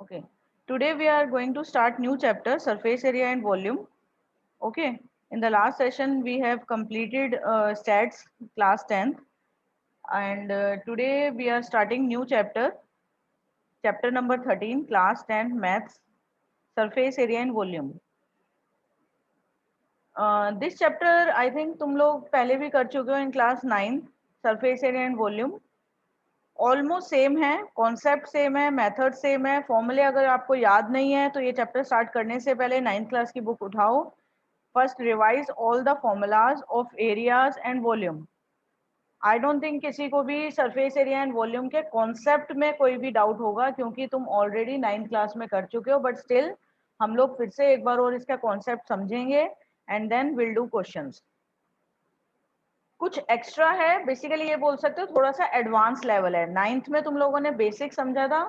Okay. Today we are going to start new chapter, surface area and volume. Okay. In the last session we have completed stats class 10th, and today we are starting new chapter, chapter number 13, class 10 maths, surface area and volume. This chapter I think तुम लोग पहले भी कर चुके हो in class 9, surface area and volume. Almost same है, concept same है, method same है, फॉर्मूले अगर आपको याद नहीं है तो ये चैप्टर स्टार्ट करने से पहले 9th क्लास की बुक उठाओ. First revise all the formulas of areas and volume. I don't think किसी को भी सरफेस एरिया एंड वॉल्यूम के कॉन्सेप्ट में कोई भी डाउट होगा, क्योंकि तुम ऑलरेडी 9th क्लास में कर चुके हो. बट स्टिल हम लोग फिर से एक बार और इसका कॉन्सेप्ट समझेंगे and then will do questions. कुछ एक्स्ट्रा है, बेसिकली ये बोल सकते हो थोड़ा सा एडवांस लेवल है. 9th में तुम लोगों ने बेसिक समझा था,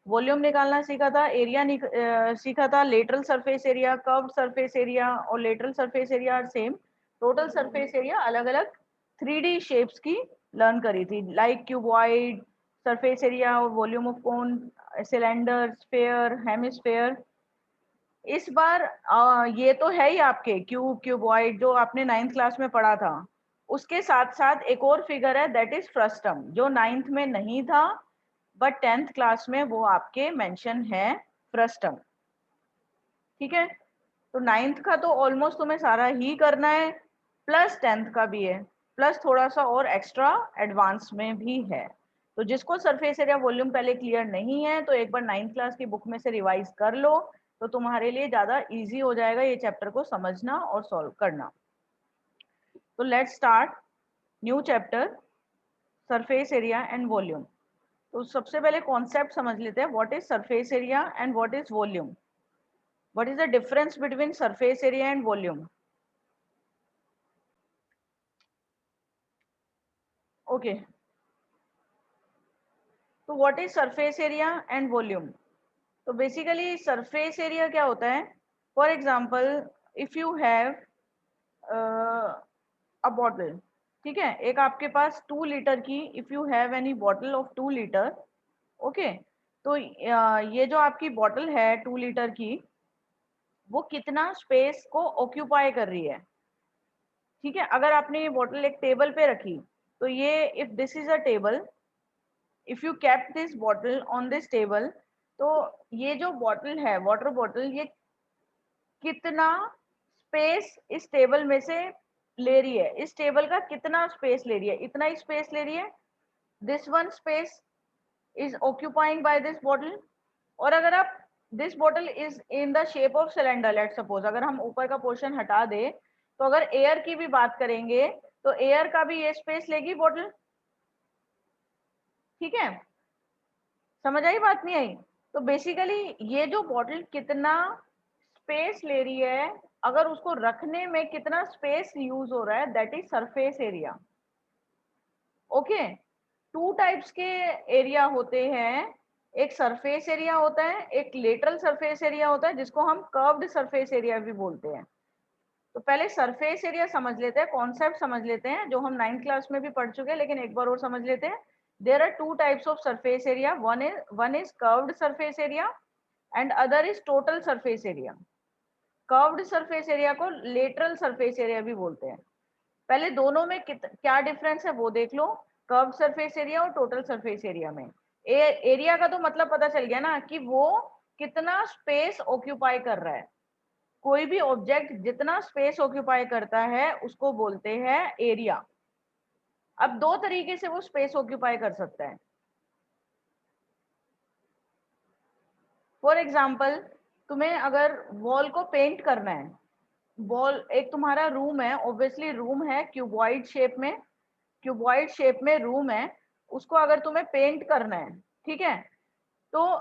वॉल्यूम निकालना सीखा था, एरिया सीखा था, lateral surface area, curved surface area और lateral surface area are same. Total surface area अलग अलग 3D शेप्स की लर्न करी थी, लाइक क्यूबॉइड, सरफेस एरिया और volume of cone, cylinder, sphere, hemisphere. इस बार ये तो है ही आपके क्यूबॉइड जो आपने 9th क्लास में पढ़ा था. उसके साथ साथ एक और फिगर है, दैट इज फ्रस्टम, जो 9th में नहीं था बट 10th क्लास में वो आपके मेंशन है, फ्रस्टम. ठीक है, तो 9th का तो ऑलमोस्ट तुम्हें सारा ही करना है, प्लस 10th का भी है, प्लस थोड़ा सा और एक्स्ट्रा एडवांस में भी है. तो जिसको सरफेस एरिया वॉल्यूम पहले क्लियर नहीं है तो एक बार 9th क्लास की बुक में से रिवाइज कर लो, तो तुम्हारे लिए ज्यादा इजी हो जाएगा ये चैप्टर को समझना और सॉल्व करना. तो let's start new chapter, surface area and volume. तो सबसे पहले कॉन्सेप्ट समझ लेते हैं, what is surface area and what is volume. What is the difference between surface area and volume. Okay, तो what is surface area and volume. तो basically surface area क्या होता है, for example if you have a bottle, ठीक है, एक आपके पास 2 लीटर की, if you have any bottle of 2 litre, okay, तो ये जो आपकी बॉटल है 2 लीटर की, वो कितना स्पेस को ऑक्यूपाई कर रही है. ठीक है, अगर आपने ये बॉटल एक टेबल पे रखी, तो ये if this is a table, if you kept this bottle on this table, तो ये जो बॉटल है, वाटर बॉटल, ये कितना स्पेस इस टेबल में से ले रही है, इस टेबल का कितना स्पेस ले रही है, इतना ही स्पेस ले रही है. This one space is occupying by this bottle. और अगर आप, this bottle is in the shape of cylinder, let suppose अगर हम ऊपर का पोर्शन हटा दे, तो अगर एयर की भी बात करेंगे तो एयर का भी ये स्पेस लेगी बॉटल. ठीक है, समझ आई बात, नहीं आई. तो बेसिकली ये जो बॉटल कितना स्पेस ले रही है, अगर उसको रखने में कितना स्पेस यूज हो रहा है, that is surface area. Okay, 2 types के एरिया होते हैं, एक सरफेस एरिया होता है, एक लेटरल सरफेस एरिया होता है, जिसको हम कर्व्ड सरफेस एरिया भी बोलते हैं. तो पहले सरफेस एरिया समझ लेते हैं, कॉन्सेप्ट समझ लेते हैं, जो हम 9th क्लास में भी पढ़ चुके हैं, लेकिन एक बार और समझ लेते हैं. There are 2 types of surface area, one is curved surface area and other is total surface area. Curved surface area को लेटरल सरफेस एरिया भी बोलते हैं. पहले दोनों में क्या डिफरेंस है वो देख लो, कर्व्ड सरफेस एरिया और टोटल सरफेस एरिया में. एरिया का तो मतलब पता चल गया ना, कि वो कितना स्पेस ऑक्यूपाई कर रहा है. कोई भी ऑब्जेक्ट जितना स्पेस ऑक्यूपाई करता है उसको बोलते हैं एरिया. अब 2 तरीके से वो स्पेस ऑक्यूपाई कर सकता है. फॉर एग्जाम्पल, तुम्हें अगर वॉल को पेंट करना है, वॉल, एक तुम्हारा रूम है, ऑब्वियसली रूम है क्यूबॉइड शेप में, क्यूबॉइड शेप में रूम है, उसको अगर तुम्हें पेंट करना है, ठीक है, तो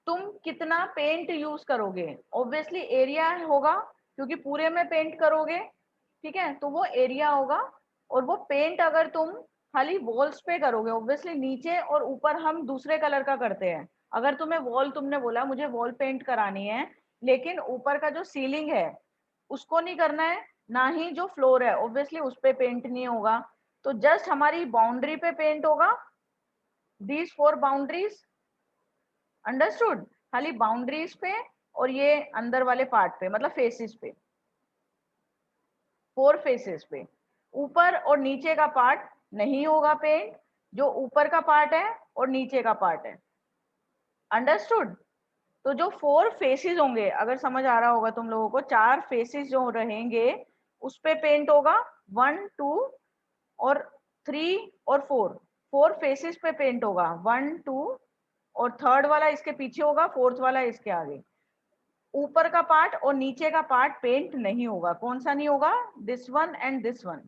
तुम कितना पेंट यूज करोगे, ऑब्वियसली एरिया होगा, क्योंकि पूरे में पेंट करोगे. ठीक है, तो वो एरिया होगा. और वो पेंट अगर तुम खाली वॉल्स पे करोगे, ऑब्वियसली नीचे और ऊपर हम दूसरे कलर का करते हैं. अगर तुम्हें वॉल, तुमने बोला मुझे वॉल पेंट करानी है, लेकिन ऊपर का जो सीलिंग है उसको नहीं करना है, ना ही जो फ्लोर है, ऑब्वियसली उस पे पेंट नहीं होगा. तो जस्ट हमारी बाउंड्री पे पेंट होगा, दीज 4 बाउंड्रीज, अंडरस्टूड? खाली बाउंड्रीज पे और ये अंदर वाले पार्ट पे, मतलब फेसेस पे, 4 फेसेस पे। ऊपर और नीचे का पार्ट नहीं होगा पेंट, जो ऊपर का पार्ट है और नीचे का पार्ट है। अंडरस्टूड? तो जो 4 फेसेस होंगे, अगर समझ आ रहा होगा तुम लोगों को, 4 फेसेस जो रहेंगे उस पे पेंट होगा, 1 2 और 3 और 4, 4 फेसेस पे पेंट होगा, 1 2 और थर्ड वाला इसके पीछे होगा, फोर्थ वाला इसके आगे। ऊपर का पार्ट और नीचे का पार्ट पेंट नहीं होगा। कौन सा नहीं होगा? This one and this one.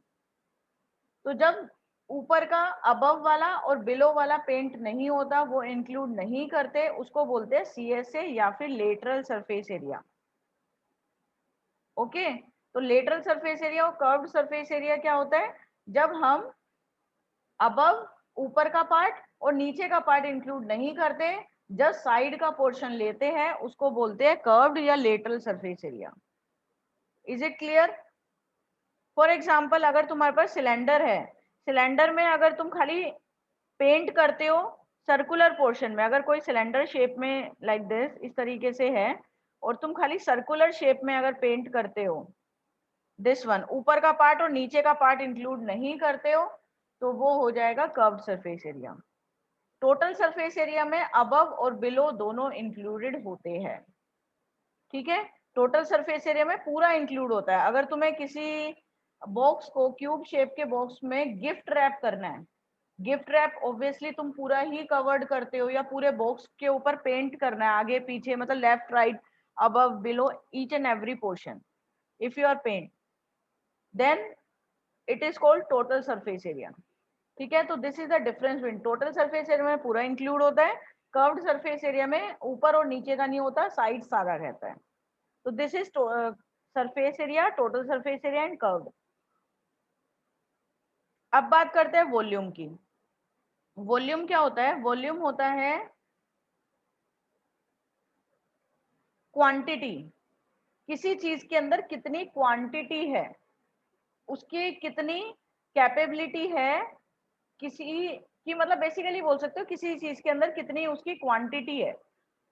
तो जब ऊपर का अबव वाला और बिलो वाला पेंट नहीं होता, वो इंक्लूड नहीं करते, उसको बोलते हैं सीएसए या फिर लेटरल सरफेस एरिया। ओके, तो लेटरल सरफेस एरिया और कर्व्ड सरफेस एरिया क्या होता है? जब हम अबव ऊपर का पार्ट और नीचे का पार्ट इंक्लूड नहीं करते, जस्ट साइड का पोर्शन लेते हैं, उसको बोलते हैं कर्व्ड या lateral surface area. Is it clear? For example, अगर तुम्हारे पास सिलेंडर है, सिलेंडर में अगर तुम खाली पेंट करते हो सर्कुलर पोर्शन में, अगर कोई सिलेंडर शेप में लाइक दिस इस तरीके से है और तुम खाली सर्कुलर शेप में अगर पेंट करते हो, दिस वन, ऊपर का पार्ट और नीचे का पार्ट इंक्लूड नहीं करते हो, तो वो हो जाएगा curved surface area. Total surface area में अबव और बिलो दोनों इंक्लूडेड होते हैं। ठीक है, टोटल सरफेस एरिया में पूरा इंक्लूड होता है। अगर तुम्हें किसी बॉक्स को, क्यूब शेप के बॉक्स में गिफ्ट रैप करना है, गिफ्ट रैप ऑब्वियसली तुम पूरा ही कवर्ड करते हो, या पूरे बॉक्स के ऊपर पेंट करना है आगे पीछे, मतलब left right above below each and every portion, if you are paint, then it is called total surface area. ठीक है, तो this is the difference between total surface area में पूरा इंक्लूड होता है, कर्व्ड सरफेस एरिया में ऊपर और नीचे का नहीं होता, साइड सारा रहता है। तो this is surface area, total surface area and curved. अब बात करते हैं वॉल्यूम की। वॉल्यूम क्या होता है? वॉल्यूम होता है क्वांटिटी, किसी चीज के अंदर कितनी क्वांटिटी है, उसकी कितनी कैपेबिलिटी है, किसी की, मतलब बेसिकली बोल सकते हो किसी चीज के अंदर कितनी उसकी क्वांटिटी है।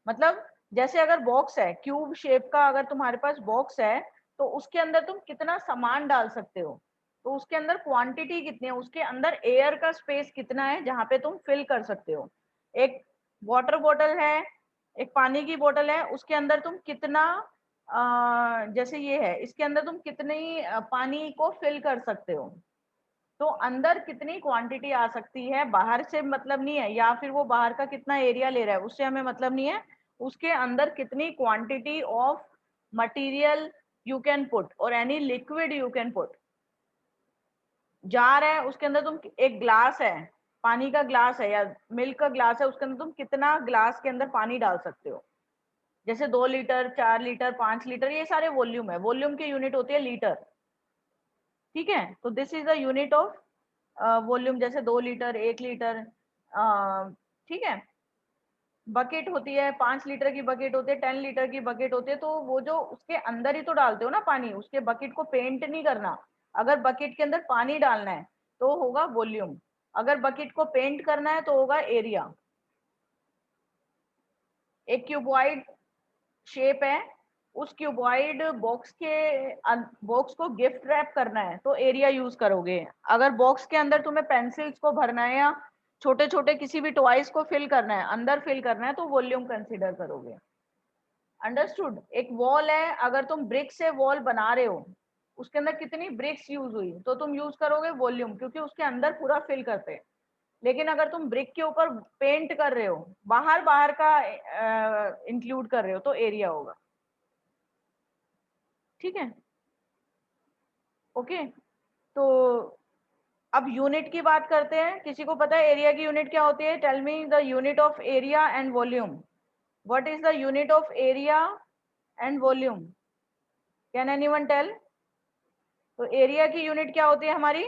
मतलब जैसे अगर बॉक्स है, क्यूब शेप का अगर तुम्हारे पास बॉक्स है, तो उसके अंदर तुम कितना सामान डाल सकते हो, तो उसके अंदर क्वांटिटी कितनी है, उसके अंदर एयर का स्पेस कितना है जहां पे तुम फिल कर सकते हो। एक वाटर बॉटल है, एक पानी की बोतल है, उसके अंदर तुम कितना जैसे ये है, इसके अंदर तुम कितनी पानी को फिल कर सकते हो, तो अंदर कितनी क्वांटिटी आ सकती है, बाहर से मतलब नहीं है, या फिर वो बाहर का कितना एरिया ले रहा है उससे हमें मतलब नहीं है, उसके अंदर कितनी quantity of material you can put और any liquid you can put. Jar है, उसके अंदर तुम, एक ग्लास है, पानी का ग्लास है या मिल्क का ग्लास है, उसके अंदर तुम कितना ग्लास के अंदर पानी डाल सकते हो। जैसे 2 लीटर, 4 लीटर, 5 लीटर, ये सारे वॉल्यूम है, वॉल्यूम की यूनिट होती है लीटर। ठीक है, तो this is the unit of volume. जैसे 2 लीटर, 1 लीटर, ठीक है। बकेट होती है, 5 लीटर की बकेट होती है, 10 लीटर की बकेट होती है, तो वो जो उसके अंदर ही तो डालते हो ना पानी, उसके बकेट को पेंट नहीं करना। अगर बकेट के अंदर पानी डालना है तो होगा वॉल्यूम, अगर बकेट को पेंट करना है तो होगा एरिया। एक क्यूबॉइड शेप है, उस क्यूबॉइड बॉक्स को गिफ्ट रैप करना है तो एरिया यूज करोगे। अगर बॉक्स के अंदर तुम्हें पेंसिल्स को भरना है या छोटे छोटे किसी भी टॉयज को फिल करना है, अंदर फिल करना है, तो वॉल्यूम कंसीडर करोगे। अंडरस्टूड? एक वॉल है, अगर तुम ब्रिक से वॉल बना रहे हो, उसके अंदर कितनी ब्रिक्स यूज हुई, तो तुम यूज करोगे वॉल्यूम, क्योंकि उसके अंदर पूरा फिल करते हैं। लेकिन अगर तुम ब्रिक के ऊपर पेंट कर रहे हो, बाहर बाहर का इंक्लूड कर रहे हो, तो एरिया होगा। ठीक है, ओके। तो अब यूनिट की बात करते हैं। किसी को पता है एरिया की यूनिट क्या होती है? Tell me the unit of area and volume. What is the unit of area and volume? Can anyone tell? तो एरिया की यूनिट क्या होती है हमारी?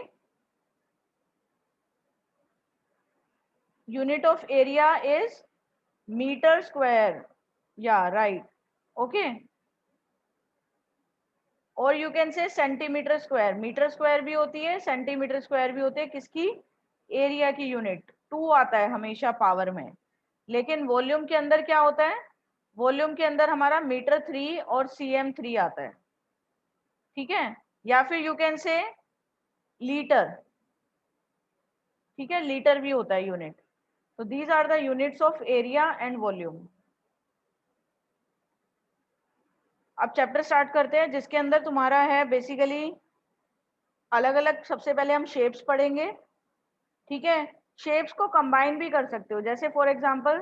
Unit of area is metre square, या राइट, ओके। और you can say centimetre square, metre square भी होती है, सेंटीमीटर स्क्वायर भी होती है। किसकी? एरिया की यूनिट। 2 आता है हमेशा पावर में, लेकिन वॉल्यूम के अंदर क्या होता है, वॉल्यूम के अंदर हमारा मीटर 3 और cm3 आता है, ठीक है, या फिर यू कैन से लीटर, ठीक है, लीटर भी होता है यूनिट। तो these are the units of area and volume. अब चैप्टर स्टार्ट करते हैं, जिसके अंदर तुम्हारा है बेसिकली अलग अलग, सबसे पहले हम शेप्स पढ़ेंगे, ठीक है। शेप्स को कंबाइन भी कर सकते हो, जैसे फॉर एग्जांपल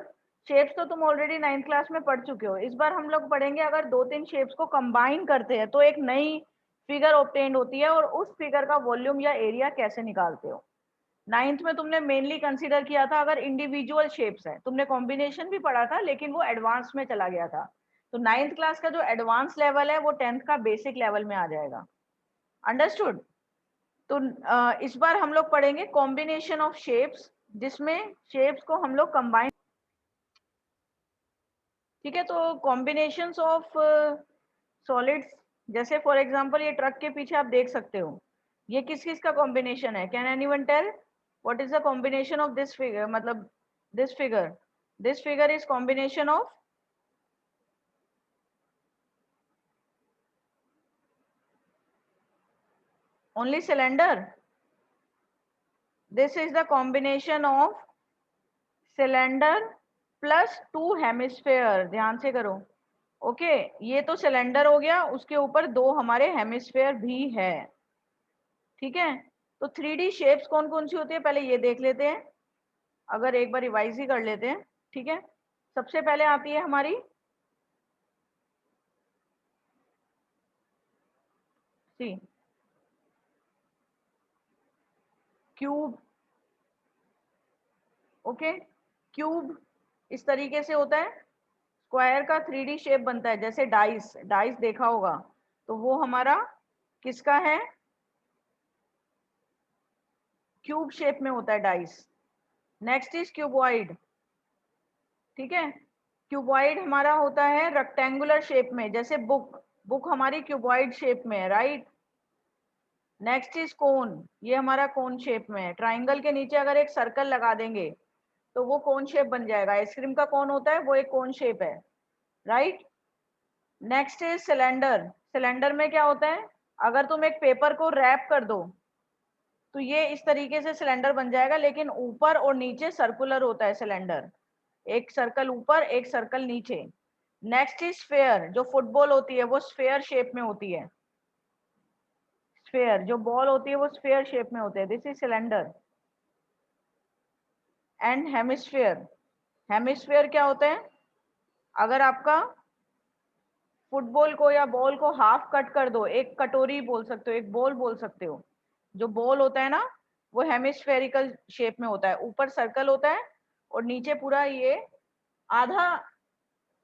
शेप्स तो तुम ऑलरेडी 9th क्लास में पढ़ चुके हो, इस बार हम लोग पढ़ेंगे अगर दो तीन शेप्स को कंबाइन करते हैं तो एक नई फिगर ऑब्टेन्ड होती है, और उस फिगर का वॉल्यूम या एरिया कैसे निकालते हो। 9th में तुमने मेनली कंसीडर किया था अगर इंडिविजुअल शेप्स है, तुमने कॉम्बिनेशन भी पढ़ा था लेकिन वो एडवांस में चला गया था। तो 9th क्लास का जो एडवांस लेवल है वो 10th का बेसिक लेवल में आ जाएगा। अंडरस्टूड। तो इस बार हम लोग पढ़ेंगे कॉम्बिनेशन ऑफ शेप्स, जिसमें शेप्स को हम लोग कंबाइन, ठीक है। तो कॉम्बिनेशंस ऑफ सॉलिड्स, जैसे फॉर एग्जांपल ये ट्रक के पीछे आप देख सकते हो, ये किस किस का कॉम्बिनेशन है, can anyone tell what is the combination of this figure, मतलब this figure is combination of, only cylinder, this is the combination of cylinder plus 2 hemisphere, ध्यान से करो, ओके। ये तो सिलेंडर हो गया, उसके ऊपर 2 हमारे हेमिस्फेयर भी है, ठीक है। तो 3D शेप्स कौन कौन सी होती है पहले ये देख लेते हैं, अगर एक बार रिवाइज ही कर लेते हैं, ठीक है। सबसे पहले आती है हमारी सी क्यूब, ओके। क्यूब इस तरीके से होता है, स्क्वायर का 3D शेप बनता है, जैसे डाइस, डाइस देखा होगा, तो वो हमारा किसका है, क्यूब शेप में होता है डाइस। नेक्स्ट इज क्यूबॉइड, ठीक है। क्यूबॉइड हमारा होता है रेक्टेंगुलर शेप में, जैसे बुक, बुक हमारी क्यूबॉइड शेप में है, राइट। नेक्स्ट इज कोन, ये हमारा कोन शेप में है, ट्राइंगल के नीचे अगर एक सर्कल लगा देंगे तो वो कोन शेप बन जाएगा, आइसक्रीम का कोन होता है वो एक कोन शेप है, right. Next is cylinder, cylinder में क्या होता है, अगर तुम एक पेपर को रैप कर दो तो ये इस तरीके से सिलेंडर बन जाएगा, लेकिन ऊपर और नीचे सर्कुलर होता है सिलेंडर, एक सर्कल ऊपर एक सर्कल नीचे। नेक्स्ट इज स्फेयर, जो फुटबॉल होती है वो स्फेयर शेप में होती है, स्फेयर जो बॉल होती है वो स्फेयर शेप में होते हैं, this is cylinder. And hemisphere, hemisphere क्या होता है, अगर आपका फुटबॉल को या बॉल को हाफ कट कर दो, एक कटोरी बोल सकते हो, एक बॉल बोल सकते हो, जो बॉल होता है ना वो हेमिस्फेरिकल शेप में होता है, ऊपर सर्कल होता है और नीचे पूरा ये आधा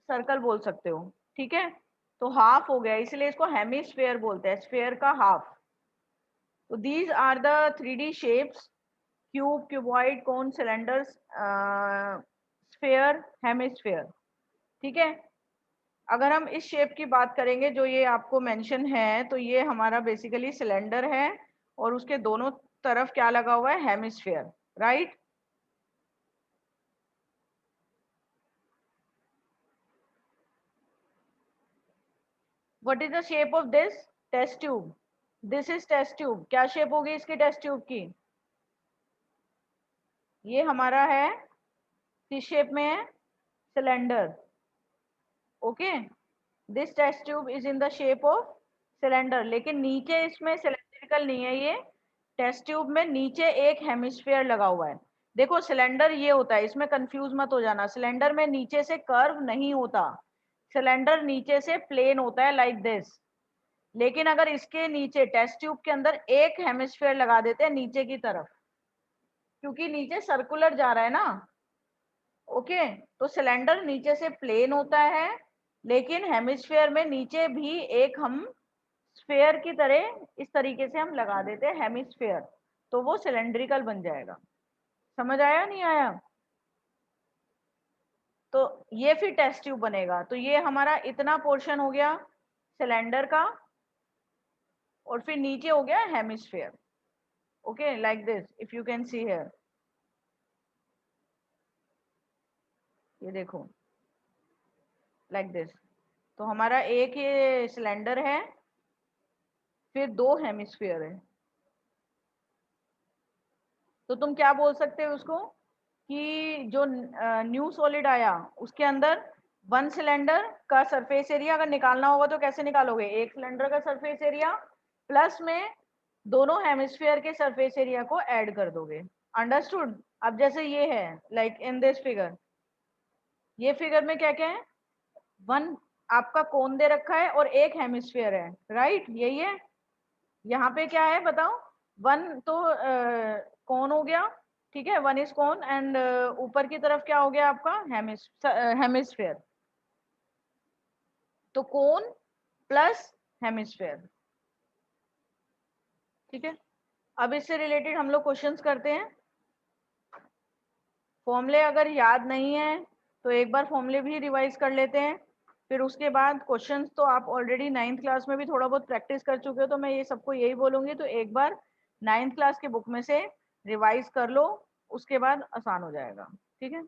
सर्कल बोल सकते हो, ठीक है। तो हाफ हो गया, इसलिए इसको हेमिस्फेयर बोलते हैं, स्फेयर का हाफ। तो these are the 3D shapes, cube, cuboid, cone, cylinders, sphere, hemisphere, ठीक है। अगर हम इस शेप की बात करेंगे जो ये आपको मेंशन है, तो ये हमारा बेसिकली सिलेंडर है और उसके दोनों तरफ क्या लगा हुआ है, hemisphere, right. What is the shape of this, test tube, this is test tube, क्या शेप होगी इसकी टेस्ट ट्यूब की, ये हमारा है किस शेप में है, cylinder, okay. This test tube is in the shape of cylinder, लेकिन नीचे इसमें सिलेंड्रिकल नहीं है, ये टेस्ट ट्यूब में नीचे एक हेमिस्फेयर लगा हुआ है। देखो सिलेंडर ये होता है, इसमें कंफ्यूज मत हो जाना, सिलेंडर में नीचे से कर्व नहीं होता, सिलेंडर नीचे से प्लेन होता है लाइक दिस। लेकिन अगर इसके नीचे टेस्ट ट्यूब के अंदर एक हेमिस्फेयर लगा देते हैं नीचे की तरफ, क्योंकि नीचे सर्कुलर जा रहा है ना, ओके। तो सिलेंडर नीचे से प्लेन होता है, लेकिन हेमिस्फेयर में नीचे भी एक हम स्फेयर की तरह इस तरीके से हम लगा देते हैं हेमिस्फेयर, तो वो सिलेंड्रिकल बन जाएगा। समझ आया नहीं आया, तो ये फिर टेस्ट ट्यूब बनेगा। तो ये हमारा इतना पोर्शन हो गया सिलेंडर का, और फिर नीचे हो गया hemisphere, okay, like this, if you can see here, ये देखो लाइक दिस। तो हमारा एक ये सिलेंडर है, फिर 2 हेमिस्फीयर है। तो तुम क्या बोल सकते हो उसको कि जो न्यू सॉलिड आया उसके अंदर 1 सिलेंडर का सरफेस एरिया अगर निकालना होगा तो कैसे निकालोगे? एक सिलेंडर का सरफेस एरिया प्लस में दोनों हेमिस्फीयर के सरफेस एरिया को ऐड कर दोगे। अंडरस्टूड? अब जैसे ये है लाइक इन दिस फिगर, ये फिगर में क्या क्या है? 1 आपका कोन दे रखा है और एक हेमिस्फीयर है, राइट? यही है। यहाँ पे क्या है बताओ? 1 तो कोन हो गया, ठीक है, 1 इज कोन एंड ऊपर की तरफ क्या हो गया आपका? हेमिस्फीयर। तो कोन प्लस हेमिस्फीयर, ठीक है। अब इससे रिलेटेड हम लोग क्वेश्चंस करते हैं। फॉर्मूले अगर याद नहीं है तो एक बार फॉर्मूले भी रिवाइज कर लेते हैं, फिर उसके बाद क्वेश्चंस तो आप ऑलरेडी 9th क्लास में भी थोड़ा बहुत प्रैक्टिस कर चुके हो, तो मैं ये सबको यही बोलूंगी, तो एक बार 9th क्लास की बुक में से रिवाइज कर लो, उसके बाद आसान हो जाएगा, ठीक है।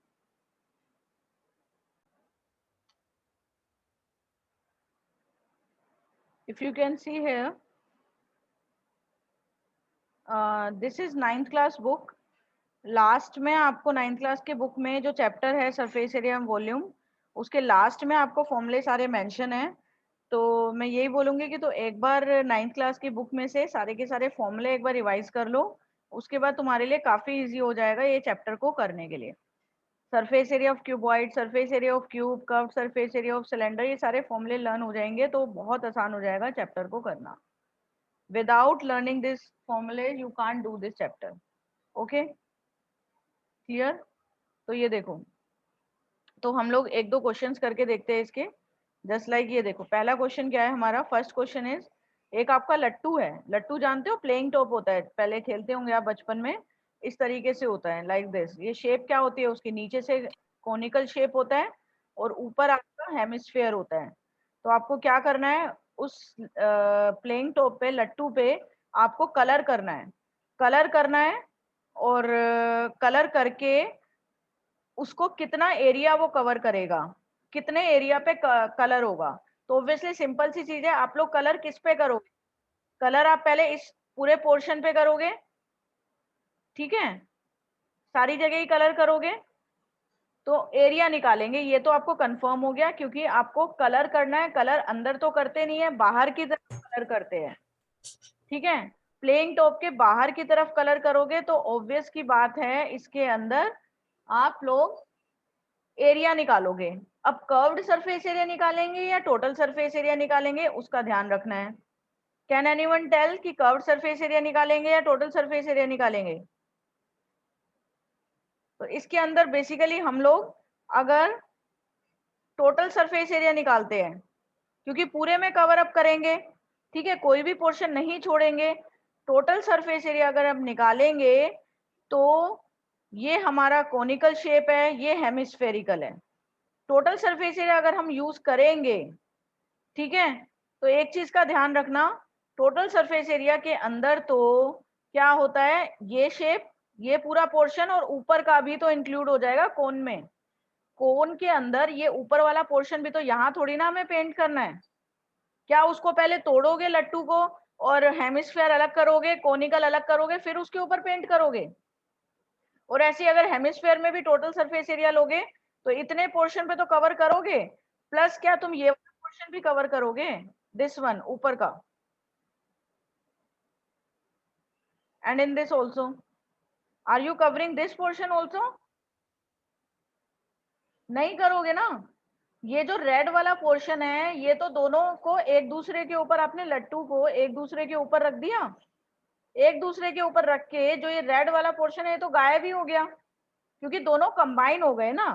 If you can see here, this is 9th class book. Last में आपको 9th क्लास के बुक में जो चैप्टर है सरफेस एरिया वॉल्यूम, उसके लास्ट में आपको फॉर्मूले सारे मेंशन है। तो मैं यही बोलूंगी कि तो एक बार 9th क्लास की बुक में से सारे के सारे फॉर्मूले एक बार रिवाइज कर लो, उसके बाद तुम्हारे लिए काफी इजी हो जाएगा ये चैप्टर को करने के लिए। Surface area of cuboid, surface area of cube, curve surface area of cylinder, ये सारे फॉर्मूले लर्न हो जाएंगे तो बहुत आसान हो जाएगा चैप्टर को करना। विदाउट लर्निंग दिस फॉर्मूले you can't do this chapter. Okay, clear? तो ये देखो, तो हम लोग एक दो क्वेश्चंस करके देखते हैं इसके। जस्ट लाइक ये देखो, पहला क्वेश्चन क्या है हमारा? फर्स्ट क्वेश्चन इज, एक आपका लट्टू है। लट्टू जानते हो, प्लेइंग टॉप होता है, पहले खेलते होंगे आप बचपन में। इस तरीके से होता है लाइक दिस। ये शेप क्या होती है उसकी? नीचे से कोनिकल शेप होता है और ऊपर आपका हेमिस्फीयर होता है। तो आपको क्या करना है, उस प्लेइंग टॉप पे, लट्टू पे आपको कलर करना है। कलर करना है और कलर करके उसको कितना एरिया वो कवर करेगा, कितने एरिया पे कलर होगा। तो ऑब्वियसली सिंपल सी चीज है, आप लोग कलर किस पे करोगे? कलर आप पहले इस पूरे पोर्शन पे करोगे, ठीक है, सारी जगह ही कलर करोगे तो एरिया निकालेंगे। ये तो आपको कंफर्म हो गया, क्योंकि आपको कलर करना है। कलर अंदर तो करते नहीं है, बाहर की तरफ कलर करते हैं, ठीक है। प्लेइंग टॉप के बाहर की तरफ कलर करोगे तो ऑब्वियस की बात है इसके अंदर आप लोग एरिया निकालोगे। अब कर्व्ड सरफेस एरिया निकालेंगे या टोटल सरफेस एरिया निकालेंगे, उसका ध्यान रखना है। कैन एनीवन टेल कि कर्व्ड सरफेस एरिया निकालेंगे या टोटल सरफेस एरिया निकालेंगे? तो इसके अंदर बेसिकली हम लोग अगर टोटल सरफेस एरिया निकालते हैं, क्योंकि पूरे में कवर अप करेंगे, ठीक है, कोई भी पोर्शन नहीं छोड़ेंगे। टोटल सरफेस एरिया अगर हम निकालेंगे तो ये हमारा कोनिकल शेप है, ये हेमिस्फेरिकल है। टोटल सरफेस एरिया अगर हम यूज करेंगे, ठीक है, तो एक चीज का ध्यान रखना, टोटल सरफेस एरिया के अंदर तो क्या होता है, ये शेप, ये पूरा पोर्शन और ऊपर का भी तो इंक्लूड हो जाएगा कोन में। कोन के अंदर ये ऊपर वाला पोर्शन भी तो यहाँ थोड़ी ना हमें पेंट करना है। क्या उसको पहले तोड़ोगे लट्टू को और हेमिस्फीयर अलग करोगे, कोनिकल अलग करोगे, फिर उसके ऊपर पेंट करोगे? और ऐसे अगर हेमिस्फीयर में भी टोटल सरफेस एरिया लोगे तो इतने पोर्शन पे तो कवर करोगे, प्लस क्या तुम ये वाला पोर्शन भी कवर करोगे, दिस वन ऊपर का, and in this also are you covering this portion also? नहीं करोगे ना। ये जो रेड वाला पोर्शन है, ये तो दोनों को एक दूसरे के ऊपर, आपने लट्टू को एक दूसरे के ऊपर रख दिया, एक दूसरे के ऊपर रख के जो ये रेड वाला पोर्शन है ये तो गायब ही हो गया, क्योंकि दोनों कंबाइन हो गए ना।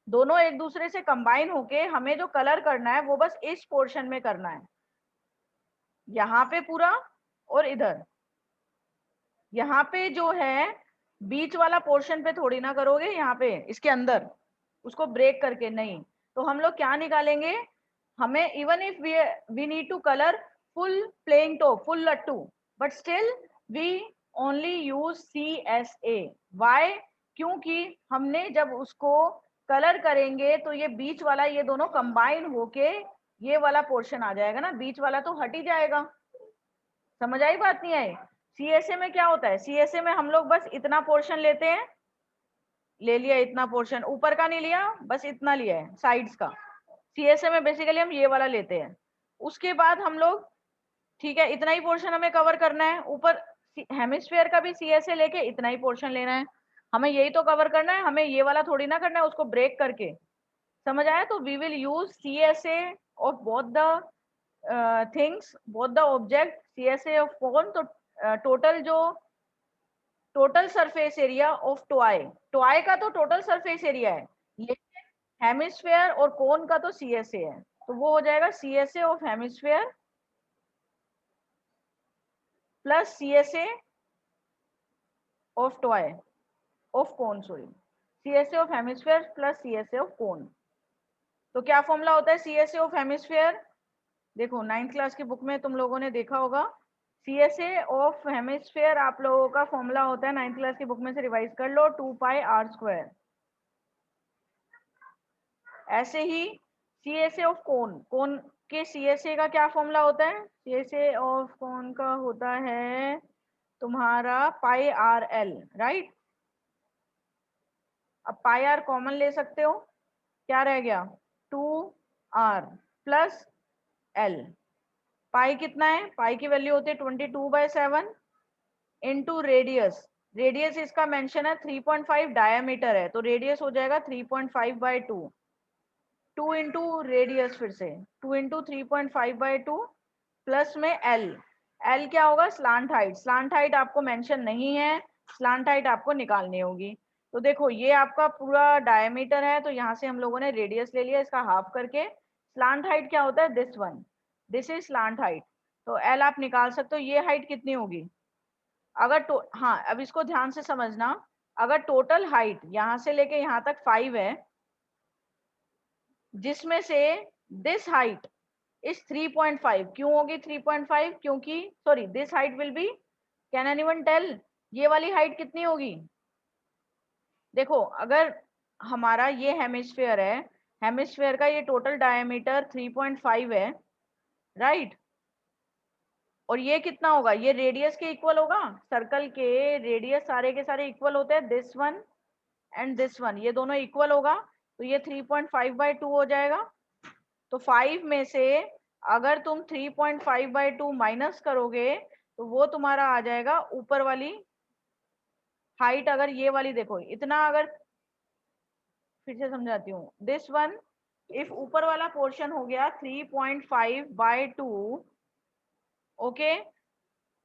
दोनों एक दूसरे से कंबाइन होके हमें जो कलर करना है वो बस इस पोर्शन में करना है, यहाँ पे पूरा और इधर। यहाँ पे जो है बीच वाला पोर्शन पे थोड़ी ना करोगे, यहाँ पे इसके अंदर उसको ब्रेक करके नहीं। तो हम लोग क्या निकालेंगे, हमें even if we need to colour full playing top, full लट्टू, but still we only use CSA। Why? क्योंकि हमने जब उसको कलर करेंगे तो ये बीच वाला, ये दोनों कंबाइन होके ये वाला पोर्शन आ जाएगा ना, बीच वाला तो हट ही जाएगा। समझ आई बात? नहीं आई? सीएसए में क्या होता है, सीएसए में हम लोग बस इतना पोर्शन लेते हैं, ले लिया इतना पोर्शन, ऊपर का नहीं लिया, बस इतना लिया है साइड्स का। सीएसए में बेसिकली हम ये वाला लेते हैं। उसके बाद हम लोग, ठीक है, इतना ही पोर्शन हमें कवर करना है। ऊपर हेमिस्फीयर का भी सीएसए लेके इतना ही पोर्शन लेना है, हमें यही तो कवर करना है, हमें ये वाला थोड़ी ना करना है उसको ब्रेक करके। समझ आया? तो we will use CSA of both the things, both the object, CSA of cone, तो टोटल जो total surface area of toy, toy का तो टोटल सरफेस एरिया है, लेकिन हेमिस्फेयर और कोन का तो सीएसए है, तो वो हो जाएगा CSA of hemisphere plus CSA of toy of cone, sorry, CSA of hemisphere plus CSA of cone. तो क्या फॉर्मूला होता है सीएसए ऑफ हेमिस्फेयर? देखो 9th क्लास की बुक में तुम लोगों ने देखा होगा, सीएसए ऑफ हेमिस्फेयर आप लोगों का फॉर्मूला होता है, 9th क्लास की बुक में से रिवाइज कर लो, 2πr²। ऐसे ही सीएसए ऑफ कोन, कोन के सीएसए का क्या फॉर्मूला होता है, सीएसए ऑफ कोन का होता है तुम्हारा πrl, राइट? अब πr कॉमन ले सकते हो, क्या रह गया, 2r प्लस l। पाई कितना है, पाई की वैल्यू होती है 22/7 इंटू रेडियस, रेडियस इसका मेंशन है 3.5 डायमीटर है, तो रेडियस हो जाएगा 3.5/2, 2 इंटू रेडियस, फिर से 2 इंटू 3.5/2 प्लस में एल, एल क्या होगा, स्लांट हाइट, स्लांट हाइट आपको मेंशन नहीं है, स्लांट हाइट आपको निकालनी होगी। तो देखो ये आपका पूरा डायमीटर है, तो यहाँ से हम लोगों ने रेडियस ले लिया इसका हाफ करके। स्लांट हाइट क्या होता है, this one, this is slant height, तो एल आप निकाल सकते हो, ये हाइट कितनी होगी, अगर हाँ अब इसको ध्यान से समझना, अगर टोटल हाइट यहाँ से लेके यहाँ तक 5 है, जिसमें से दिस हाइट इज 3.5, क्यों होगी 3.5, क्योंकि sorry this height will be, can anyone tell ये वाली हाइट कितनी होगी? देखो अगर हमारा ये हेमिस्फीयर है, हेमिस्फीयर का ये टोटल डायमीटर 3.5 है, राइट? और ये कितना होगा, ये रेडियस के इक्वल होगा, सर्कल के रेडियस सारे के सारे इक्वल होते हैं, this one and this one, ये दोनों इक्वल होगा, तो ये 3.5/2 हो जाएगा। तो 5 में से अगर तुम 3.5/2 माइनस करोगे तो वो तुम्हारा आ जाएगा ऊपर वाली हाइट, अगर ये वाली देखो इतना, अगर फिर से समझाती हूँ, दिस वन इफ ऊपर वाला पोर्शन हो गया 3.5/2, ओके,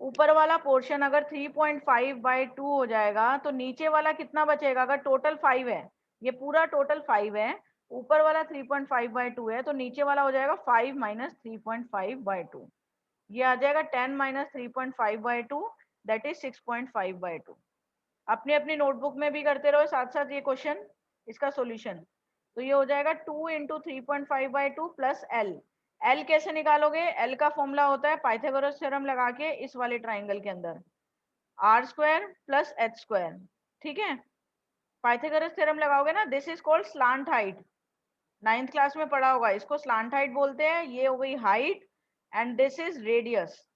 ऊपर वाला पोर्शन अगर 3.5/2 हो जाएगा तो नीचे वाला कितना बचेगा, अगर टोटल 5 है, ये पूरा टोटल 5 है, ऊपर वाला 3.5/2 है, तो नीचे वाला हो जाएगा 5 माइनस 3.5/2, ये आ जाएगा 10 माइनस 3.5/2, दैट इज 6.5/2। अपनी अपनी नोटबुक में भी करते रहो साथ साथ ये क्वेश्चन, इसका सॉल्यूशन। तो ये हो जाएगा 2 इंटू 3.5/2 प्लस एल, एल कैसे निकालोगे, एल का फॉर्मूला होता है पाइथागोरस थ्योरम लगा के इस वाले ट्राइंगल के अंदर, r² प्लस h², ठीक है, पाइथागोरस थ्योरम लगाओगे ना, this is called slant height, 9th class में पढ़ा होगा, इसको स्लांट हाइट बोलते हैं, ये हो गई height and this is radius,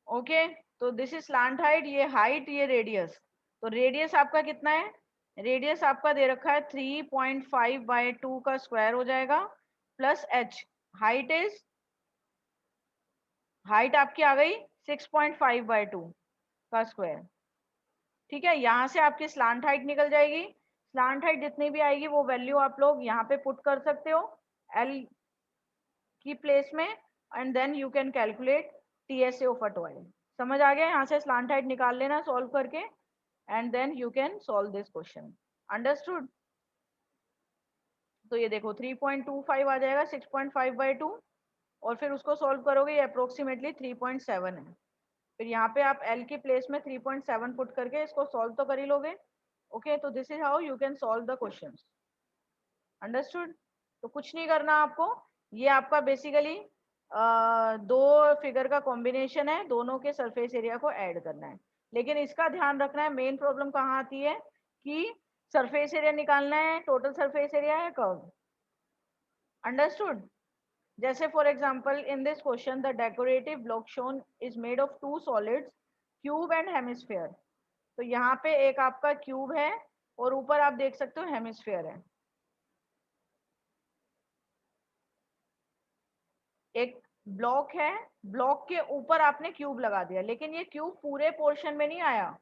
okay, तो दिस इज स्लांट हाइट, ये हाइट ये रेडियस, तो रेडियस आपका कितना है, रेडियस आपका दे रखा है 3.5/2 का स्क्वायर हो जाएगा plus h, height is, height आपकी आ गई 6.5/2 का स्क्वायर, ठीक है, यहाँ से आपकी स्लांट हाइट निकल जाएगी, स्लांट हाइट जितनी भी आएगी वो वैल्यू आप लोग यहाँ पे पुट कर सकते हो एल की प्लेस में, and then you can calculate TSA of a toy. समझ आ गया? यहाँ से स्लांट हाइट निकाल लेना सॉल्व करके, and then you can solve this question, understood? तो ये देखो 3.25 आ जाएगा 6.5/2, और फिर उसको सॉल्व करोगे ये अप्रोक्सीमेटली 3.7 है, फिर यहाँ पे आप L की प्लेस में 3.7 पुट करके इसको सॉल्व तो कर ही लोगे, ओके, तो this is how you can solve the questions, understood? तो कुछ नहीं करना आपको, ये आपका बेसिकली दो फिगर का कॉम्बिनेशन है, दोनों के सरफेस एरिया को ऐड करना है, लेकिन इसका ध्यान रखना है, मेन प्रॉब्लम कहाँ आती है कि सरफेस एरिया निकालना है, टोटल सरफेस एरिया है कर्व। अंडरस्टूड? जैसे for example in this question the decorative block shown is made of two solids cube and hemisphere. तो यहाँ पे एक आपका क्यूब है और ऊपर आप देख सकते हो हेमिस्फीयर है। एक ब्लॉक है, ब्लॉक के ऊपर आपने क्यूब लगा दिया, लेकिन ये क्यूब पूरे पोर्शन में नहीं आया।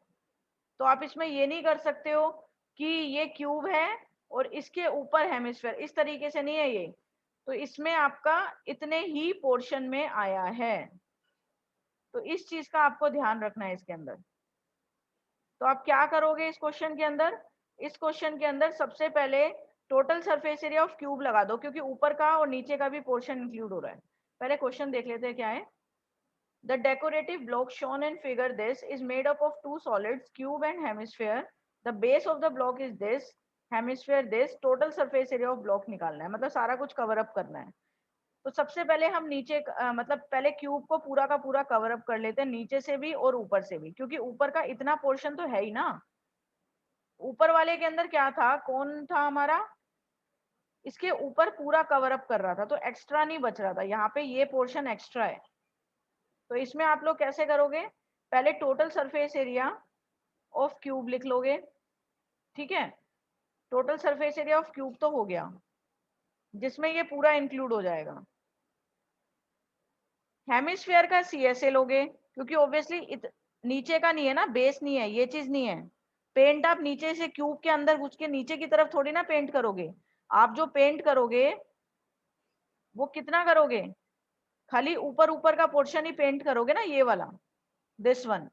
तो आप इसमें ये नहीं कर सकते हो कि ये क्यूब है और इसके ऊपर हेमिस्फीयर, इस तरीके से नहीं है ये। तो इसमें आपका इतने ही पोर्शन में आया है, तो इस चीज का आपको ध्यान रखना है इसके अंदर। तो आप क्या करोगे इस क्वेश्चन के अंदर? इस क्वेश्चन के अंदर सबसे पहले total surface area of cube लगा दो, क्योंकि ऊपर का और नीचे का भी पोर्शन इंक्लूड हो रहा है। पहले क्वेश्चन देख लेते हैं क्या है। The decorative block shown in figure this is made up of two solids, cube and hemisphere. The base of the block is this, hemisphere this. Total surface area of block निकालना है, मतलब सारा कुछ कवर अप करना है। तो सबसे पहले हम नीचे मतलब पहले क्यूब को पूरा का पूरा कवर अप कर लेते हैं, नीचे से भी और ऊपर से भी, क्योंकि ऊपर का इतना पोर्शन तो है ही ना। ऊपर वाले के अंदर क्या था, कौन था हमारा, इसके ऊपर पूरा कवर अप कर रहा था, तो एक्स्ट्रा नहीं बच रहा था। यहाँ पे ये पोर्शन एक्स्ट्रा है। तो इसमें आप लोग कैसे करोगे, पहले total surface area of cube लिख लोगे। ठीक है, total surface area of cube तो हो गया, जिसमें ये पूरा इंक्लूड हो जाएगा। हेमिस्फीयर का सीएसए लोगे, क्योंकि ऑब्वियसली नीचे का नहीं है ना, बेस नहीं है, ये चीज नहीं है। पेंट आप नीचे से क्यूब के अंदर घुस के नीचे की तरफ थोड़ी ना पेंट करोगे। आप जो पेंट करोगे वो कितना करोगे, खाली ऊपर ऊपर का पोर्शन ही पेंट करोगे ना, ये वाला, दिस वन।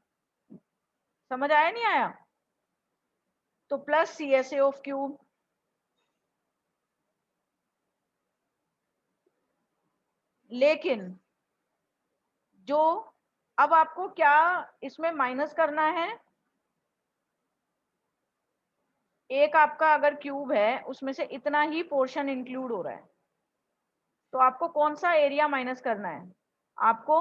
समझ आया नहीं आया? तो प्लस सीएसए ऑफ क्यूब। लेकिन जो अब आपको क्या इसमें माइनस करना है, एक आपका अगर क्यूब है उसमें से इतना ही पोर्शन इंक्लूड हो रहा है, तो आपको कौन सा एरिया माइनस करना है, आपको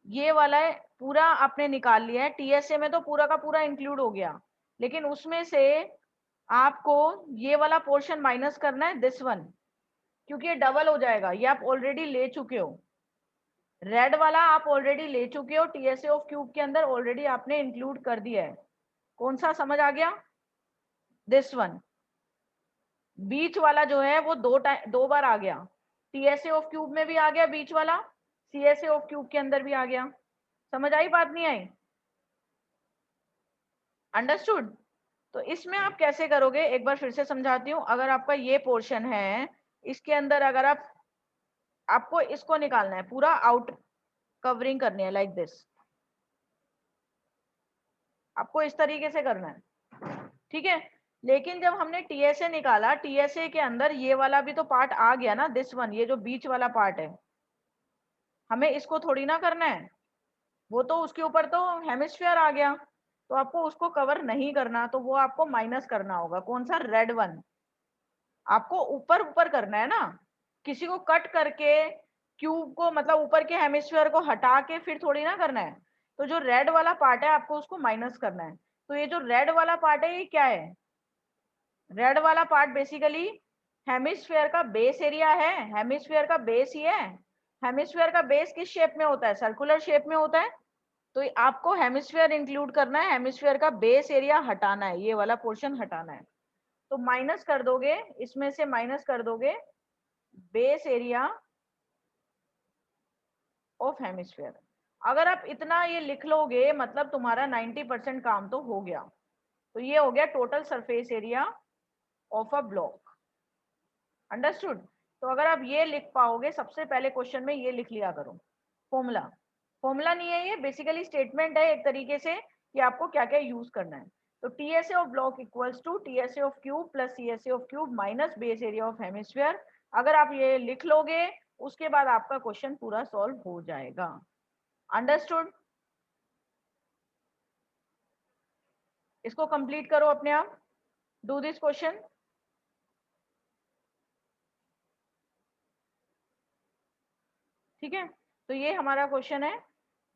ये वाला है। पूरा आपने निकाल लिया है, टीएसए में तो पूरा का पूरा इंक्लूड हो गया, लेकिन उसमें से आपको ये वाला पोर्शन माइनस करना है, दिस वन, क्योंकि ये डबल हो जाएगा। ये आप ऑलरेडी ले चुके हो, रेड वाला आप ऑलरेडी ले चुके हो, टीएसए ऑफ क्यूब के अंदर ऑलरेडी आपने इंक्लूड कर दिया है। कौन सा समझ आ गया, दिस वन। बीच वाला जो है वो दो बार आ गया, टीएसए ऑफ क्यूब में भी आ गया बीच वाला, सीएसए ऑफ क्यूब के अंदर भी आ गया। समझ आई बात नहीं आई? अंडरस्टूड? तो इसमें आप कैसे करोगे, एक बार फिर से समझाती हूँ। अगर आपका ये पोर्शन है, इसके अंदर अगर आपको इसको निकालना है, पूरा आउट कवरिंग करनी है लाइक दिस, आपको इस तरीके से करना है। ठीक है, लेकिन जब हमने टीएसए निकाला, टीएसए के अंदर ये वाला भी तो पार्ट आ गया ना, दिस वन, ये जो बीच वाला पार्ट है, हमें इसको थोड़ी ना करना है, वो तो उसके ऊपर तो हेमिस्फीयर आ गया, तो आपको उसको कवर नहीं करना, तो वो आपको माइनस करना होगा। कौन सा, रेड वन। आपको ऊपर ऊपर करना है ना, किसी को कट करके क्यूब को, मतलब ऊपर के हेमिस्फीयर को हटा के फिर थोड़ी ना करना है। तो जो रेड वाला पार्ट है आपको उसको माइनस करना है। तो ये जो रेड वाला पार्ट है ये क्या है, रेड वाला पार्ट बेसिकली हेमिस्फीयर का बेस एरिया है। हेमिस्फीयर का बेस ही है। हेमिस्फीयर का बेस किस शेप में होता है, सर्कुलर शेप में होता है। तो आपको हेमिस्फीयर इंक्लूड करना है, हेमिस्फीयर का बेस एरिया हटाना है, ये वाला पोर्शन हटाना है। तो माइनस कर दोगे, इसमें से माइनस कर दोगे बेस एरिया ऑफ हेमिस्फीयर। अगर आप इतना ये लिख लोगे, मतलब तुम्हारा 90% काम तो हो गया। तो ये हो गया total surface area of a block. Understood? तो अगर आप ये लिख पाओगे, सबसे पहले क्वेश्चन में ये लिख लिया करो, फॉर्मूला। फॉर्मूला नहीं है ये, बेसिकली स्टेटमेंट है एक तरीके से कि आपको क्या क्या यूज करना है। तो TSA of block equals to TSA of cube plus CSA of cube minus base area of hemisphere. अगर आप ये लिख लोगे, उसके बाद आपका क्वेश्चन पूरा सॉल्व हो जाएगा। अंडरस्टूड? इसको कंप्लीट करो अपने आप, डू दिस क्वेश्चन। ठीक है, तो ये हमारा क्वेश्चन है।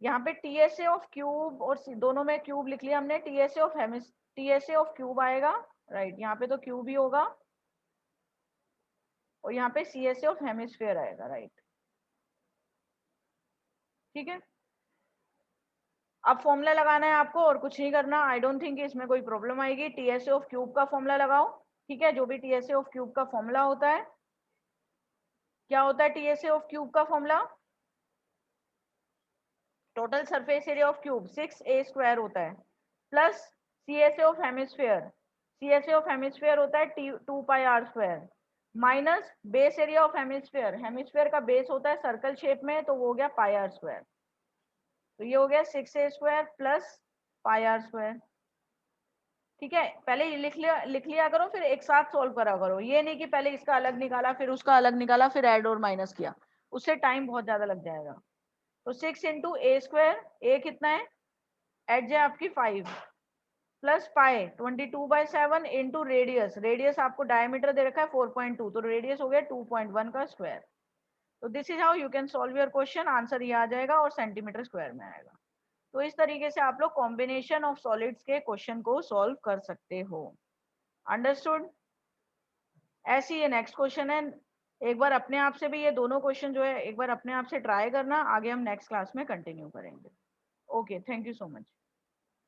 यहाँ पे टीएसए ऑफ क्यूब और दोनों में क्यूब लिख लिया हमने, टीएसए ऑफ क्यूब आएगा राइट, यहाँ पे तो क्यूब ही होगा और यहाँ पे CSA ऑफ हेमिस्फीयर आएगा, राइट। ठीक है, अब फॉर्मूला लगाना है आपको और कुछ नहीं करना। आई डोंट थिंक इसमें कोई प्रॉब्लम आएगी। TSA ऑफ क्यूब का फॉर्मूला लगाओ। ठीक है, जो भी TSA ऑफ क्यूब का फॉर्मूला होता है, क्या होता है TSA ऑफ क्यूब का formula? Total surface area of cube 6a² होता है, plus CSA of hemisphere, CSA of hemisphere होता है 2πr², minus base area of hemisphere, hemisphere का बेस होता है सर्कल शेप में, तो वो हो गया πr²। तो ये हो गया 6a² प्लस πr²। ठीक है, पहले ये लिख लिया करो, फिर एक साथ सॉल्व करा करो। ये नहीं कि पहले इसका अलग निकाला फिर उसका अलग निकाला फिर ऐड और माइनस किया, उससे टाइम बहुत ज्यादा लग जाएगा। तो 6 इंटू a², a कितना है, एड है आपकी 5, plus pi 22/7 into radius, radius आपको डायमीटर दे रखा है 4.2, तो रेडियस हो गया 2.1 का स्क्वायर। तो this is how you can solve your question. Answer ये आ जाएगा और सेंटीमीटर स्क्वायर में आएगा। तो इस तरीके से आप लोग कॉम्बिनेशन ऑफ सॉलिड्स के क्वेश्चन को सॉल्व कर सकते हो। अंडरस्टूड? ऐसे ये नेक्स्ट क्वेश्चन है, एक बार अपने आप से भी ये दोनों क्वेश्चन जो है एक बार अपने आप से ट्राई करना, आगे हम नेक्स्ट क्लास में कंटिन्यू करेंगे। Okay, thank you so much.